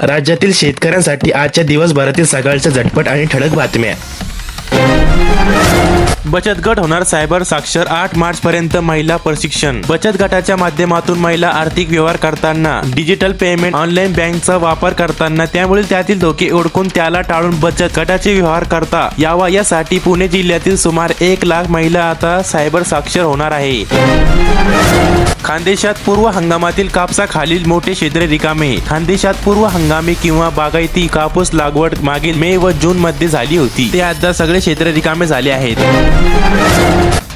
राज्यातील शेतकऱ्यांसाठी आजच्या दिवसभरातील सकाळच्या झटपट आणि ठळक बातम्या। बचत गट होणार सायबर साक्षर, 8 मार्च पर्यंत महिला प्रशिक्षण। बचत गटाच्या माध्यमातून महिला आर्थिक व्यवहार करताना, डिजिटल पेमेंट, ऑनलाईन बँकचा वापर करताना त्यामुळे त्यातील धोके ओळखून त्याला टाळून बचत गटाचे व्यवहार करता यावा यासाठी पुणे जिल्ह्यातील सुमारे 1 लाख महिला आता सायबर साक्षर होणार आहे। खानदेशात पूर्व हंगामातील कापसाखालील मोठे क्षेत्र रिकामे। खानदेशात पूर्व हंगामी किंवा बागायती कापूस लागवड मागील मे व जून मध्ये झाली होती, ते आता सगळे क्षेत्र रिकामे झाले आहेत।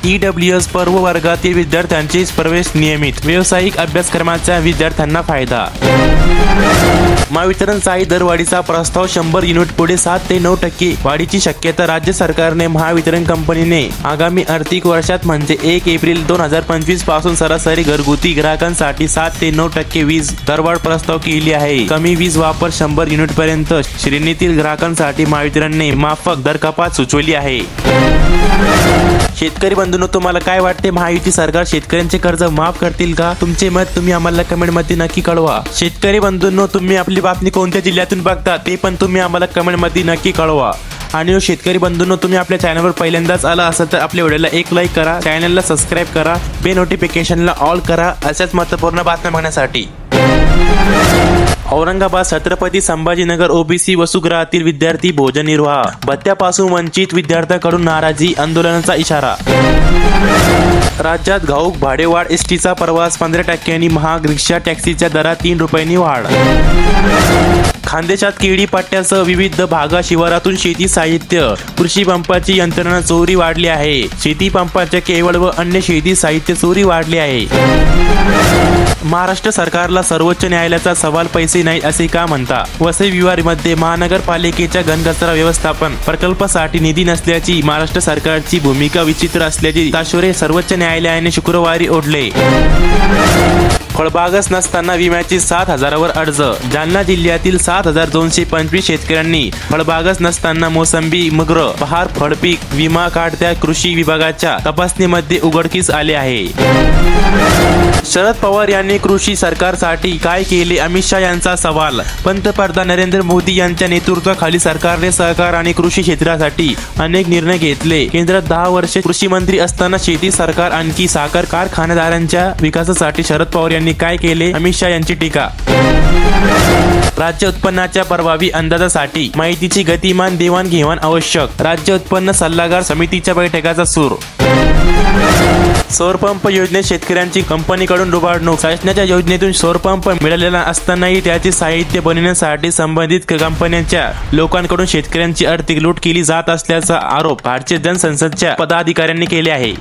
EWS पर्व वर्गातील विद्यार्थ्यांचे प्रवेश नियमित। व्यावसायिक अभ्यासक्रमाच्या विद्यार्थ्यांना फायदा। महावितरण साई दरवाढीचा प्रस्ताव 100 युनिट पुढे 7 ते 9% वाढीची शक्यता। राज्य सरकारने महावितरण कंपनीने आगामी आर्थिक वर्षात म्हणजे 1 एप्रिल 2025 पासून सरासरी घरगुती ग्राहकांसाठी 7 ते 9% वीज दरवाढ प्रस्ताव केली आहे। कमी वीज वापर 100 युनिट पर्यंत श्रेणीतील ग्राहकांसाठी महावितरणने माफक दर कपात सुचवली आहे। शेतकरी बंधूंनो, तुम्हाला काय वाटते? महायुती सरकार शेतकऱ्यांचे कर्ज माफ करतील का? तुमचे मत तुम्ही आम्हाला कमेंट मध्ये नक्की कळवा। शेतकरी बंधूंनो, तुम्ही आपली बातमी कोणत्या जिल्ह्यातून बघता ते पण तुम्ही आम्हाला कमेंट मध्ये नक्की कळवा। आणि शेतकरी बंधूंनो, तुम्ही आपल्या चॅनलवर पहिल्यांदाच आला असाल तर आपल्या व्हिडिओला एक लाईक करा, चॅनलला सबस्क्राईब करा, बेल नोटिफिकेशनला ऑल करा अशाच महत्त्वपूर्ण बातम्या बघण्यासाठी। औरंगाबाद छत्रपती संभाजीनगर ओबीसी वसतिगृहातील विद्यार्थी भोजन निर्वाह भत्त्यापासून वंचित, विद्यार्थ्यांकडून नाराजी, आंदोलनाचा इशारा। राज्यात घाऊक भाडेवाढ, एसटीचा प्रवास 15% महाग, रिक्षा टॅक्सीच्या दरात 3 रुपयांनी वाढ। खानदेशात केळी पट्ट्यासह विविध भागा शिवारातून शेती साहित्य, कृषी पंपाची यंत्रणा चोरी वाढली आहे। शेती पंपाच्या केवळ व अन्य शेती साहित्य चोरी वाढले आहे। महाराष्ट्र सरकारला सर्वोच्च न्यायालयाचा सवाल पैसे नाही असे का म्हणता? वसई विहारमध्ये महानगरपालिकेच्या घनकचरा व्यवस्थापन प्रकल्पासाठी निधी नसल्याची महाराष्ट्र सरकारची भूमिका विचित्र असल्याचे ताशोरे सर्वोच्च न्यायालयाने शुक्रवारी ओढले। फळबागच नसताना विम्याची 7,000वर अर्ज। जालना जिल्ह्यातील 7,225 शेतकऱ्यांनी फळबागच नसताना मोसंबी, मगर, बहार फळपीक विमा काढत्या कृषी विभागाच्या तपासणीमध्ये उघडकीस आले आहे। शरद पवार यांनी कृषी सरकारसाठी काय केले? अमित शहा यांचा सवाल। पंतप्रधान नरेंद्र मोदी यांच्या नेतृत्वाखाली सरकारने सहकार आणि कृषी क्षेत्रासाठी अनेक निर्णय घेतले। केंद्रात 10 वर्षे कृषी मंत्री असताना शेती सरकार आणखी साखर कारखानदारांच्या विकासासाठी शरद पवार यांनी काय केले? अमित शहा यांची टीका। राज्य उत्पन्नाच्या प्रभावी अंदाजासाठी माहितीची गतिमान देवाणघेवाण आवश्यक। राज्य उत्पन्न सल्लागार समितीच्या बैठकाचा सूर। सौरपंप योजनेत शेतकऱ्यांची कंपनीकडून लुबाडणूक। शासनाच्या योजनेतून सौरपंप मिळालेला असतानाही त्याचे साहित्य बनवण्यासाठी संबंधित कंपन्यांच्या लोकांकडून शेतकऱ्यांची आर्थिक लूट केली जात असल्याचा आरोप भारतीय जनसंसदच्या पदाधिकाऱ्यांनी केले आहे।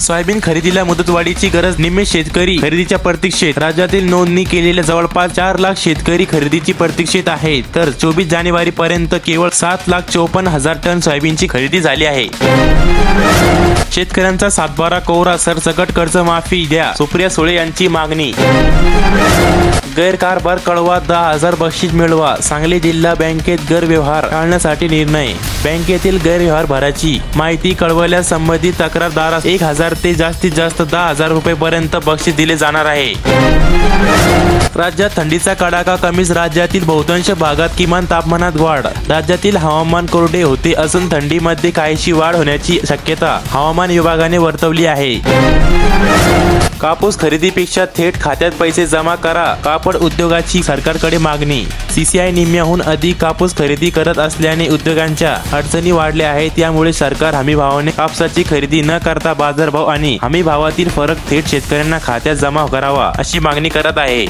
सोयाबीन खरेदीला मुदतवाढीची गरज, निम्मे शेतकरी खरेदीच्या प्रतीक्षेत। राज्यातील नोंदणी केलेल्या जवळपास 4 लाख शेतकरी खरेदीची प्रतीक्षेत आहेत, तर 24 जानेवारी पर्यंत केवळ 7,54,000 टन सोयाबीनची खरेदी झाली आहे। शेतकऱ्यांचा सातबारा कोरा, सरसकट कर्जमाफी द्या, सुप्रिया सुळे यांची मागणी। गैरकारभार कळवा, 10,000 बक्षीस मिळवा। सांगली जिल्हा बँकेत गैरव्यवहार टाळण्यासाठी निर्णय। बँकेतील गैरव्यवहार भराची माहिती कळवल्यास संबंधित तक्रारदारास 1,000 ते जास्तीत जास्त 10,000 रुपये पर्यंत बक्षीस दिले जाणार आहे। राज्यात थंडीचा कडाका कमीच, राज्यातील बहुतांश भागात किमान तापमानात वाढ। राज्यातील हवामान कोरडे होते असून थंडीमध्ये काहीशी वाढ होण्याची शक्यता हवामान विभागाने वर्तवली आहे। कापूस खरेदीपेक्षा थेट खात्यात पैसे जमा करा, कापड उद्योगाची सरकारकडे मागणी। CCI निम्म्याहून अधिक कापूस खरेदी करत असल्याने उद्योगांच्या अडचणी वाढल्या आहेत, त्यामुळे सरकार हमी भावाने कापसाची खरेदी न करता बाजारभाव आणि हमी भावातील फरक थेट शेतकऱ्यांना खात्यात जमा करावा अशी मागणी करत आहे।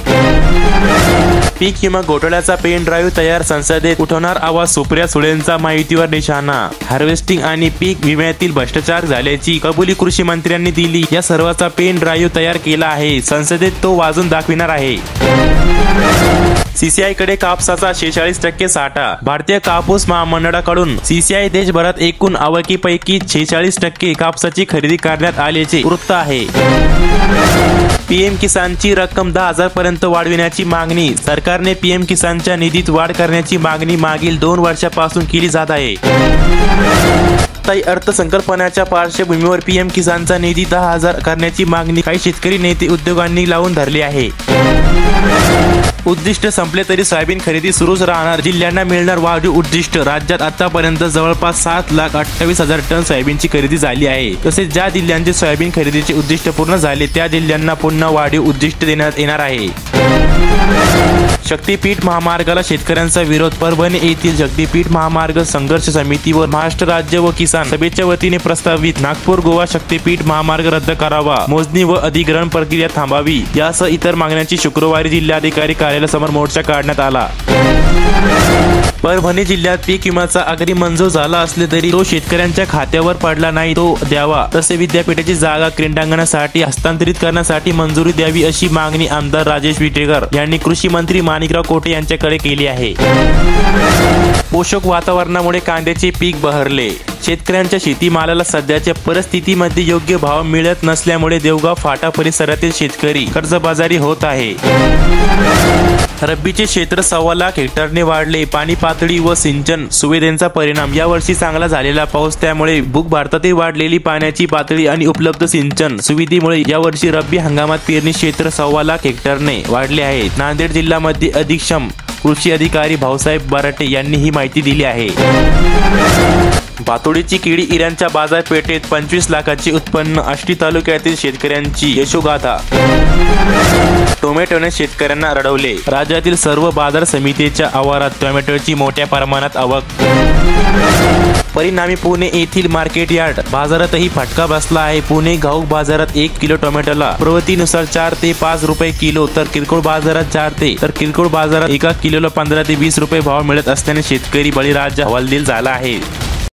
पीक विमा घोटाळ्याचा पेन ड्राईव्ह तयार, संसदेत उठवणार आवाज, सुप्रिया सुळेंचा माहितीवर निशाणा। हार्वेस्टिंग आणि पीक विम्यातील भ्रष्टाचार झाल्याची कबुली कृषी मंत्र्यांनी दिली, या सर्वाचा पेन ड्राईव्ह तयार केला आहे, संसदेत तो वाजून दाखविणार आहे। CCI कडे कापसाचा 46% साठा। भारतीय कापूस महामंडळाकडून CCI देशभरात एकूण आवकीपैकी 46% कापसाची खरेदी करण्यात आल्याचे वृत्त आहे। PM किसानची रक्कम 10,000 पर्यंत वाढविण्याची मागणी। सरकारने PM किसानच्या निधीत वाढ करण्याची मागणी मागील 2 वर्षापासून केली जात आहे। अस्थायी अर्थसंकल्पनाच्या पार्श्वभूमीवर पीएम किसानचा निधी 10,000 करण्याची मागणी काही शेतकरी नेते उद्योगांनी लावून धरली आहे. उद्दिष्ट संपले तरी सोयाबीन खरेदी सुरूच राहणार, जिल्ह्यांना मिळणार वाढीव उद्दिष्ट. राज्यात आतापर्यंत जवळपास 7,28,000 टन सोयाबीनची खरेदी झाली आहे. तसेच ज्या जिल्ह्यांचे सोयाबीन खरेदीचे उद्दिष्ट पूर्ण झाले त्या जिल्ह्यांना पुन्हा वाढीव उद्दिष्ट देण्यात येणार आहे. शक्तीपीठ महामार्गाला शेतकऱ्यांचा विरोध. परभणी येथील शक्तीपीठ महामार्ग संघर्ष समितीवर महाराष्ट्र राज्य व किसान सभेच्या वतीने प्रस्तावित नागपूर गोवा शक्तीपीठ महामार्ग रद्द करावा, मोजणी व अधिग्रहण प्रक्रिया थांबावी यासह इतर मागण्यांची शुक्रवारी जिल्हाधिकारी कार्यालयासमोर मोर्चा काढण्यात आला. परभणी जिल्ह्यात पीक विम्याचा अग्रिम मंजूर झाला असले तरी तो शेतकऱ्यांच्या खात्यावर पडला नाही, तो द्यावा. तसे विद्यापीठाची जागा क्रीडांगणासाठी हस्तांतरित करण्यासाठी मंजुरी द्यावी अशी मागणी आमदार राजेश विटेकर यांनी कृषी मंत्री माणिकराव कोटे यांच्याकडे केली आहे. पोषक वातावरणामुळे कांद्याचे पीक बहरले. शेतकऱ्यांच्या शेतीमालाला सध्याच्या परिस्थितीमध्ये योग्य भाव मिळत नसल्यामुळे देवगाव फाटा परिसरातील शेतकरी कर्जबाजारी होत आहे. रब्बीचे क्षेत्र 1.25 हेक्टरने वाढले. पाणी पातळी व सिंचन सुविधेचा परिणाम. यावर्षी चांगला झालेला पाऊस, त्यामुळे भूक भारतातील वाढलेली पाण्याची पातळी आणि उपलब्ध सिंचन सुविधेमुळे यावर्षी रब्बी हंगामात पेरणी क्षेत्र 1.25 हेक्टरने वाढले आहे. नांदेड जिल्ह्यामध्ये अधीक्षक कृषी अधिकारी भाऊसाहेब बराटे यांनी ही माहिती दिली आहे. भातोडीची केळी इराणच्या बाजारपेठेत 25 लाखाची उत्पन्न. आष्टी तालुक्यातील शेतकऱ्यांची यशोगाथा. टोमॅटोने शेतकऱ्यांना रडवले. राज्यातील सर्व बाजार समितीच्या आवारात टोमॅटोची मोठ्या प्रमाणात आवक. परिणामी पुणे येथील मार्केट यार्ड बाजारातही फटका बसला आहे. पुणे घाऊक बाजारात 1 किलो टोमॅटोला प्रवतीनुसार 4 ते 5 रुपये किलो, तर किरकोळ बाजारात 1 किलोला 15 ते 20 रुपये भाव मिळत असल्याने शेतकरी बळीराजा हवालदिल झाला आहे.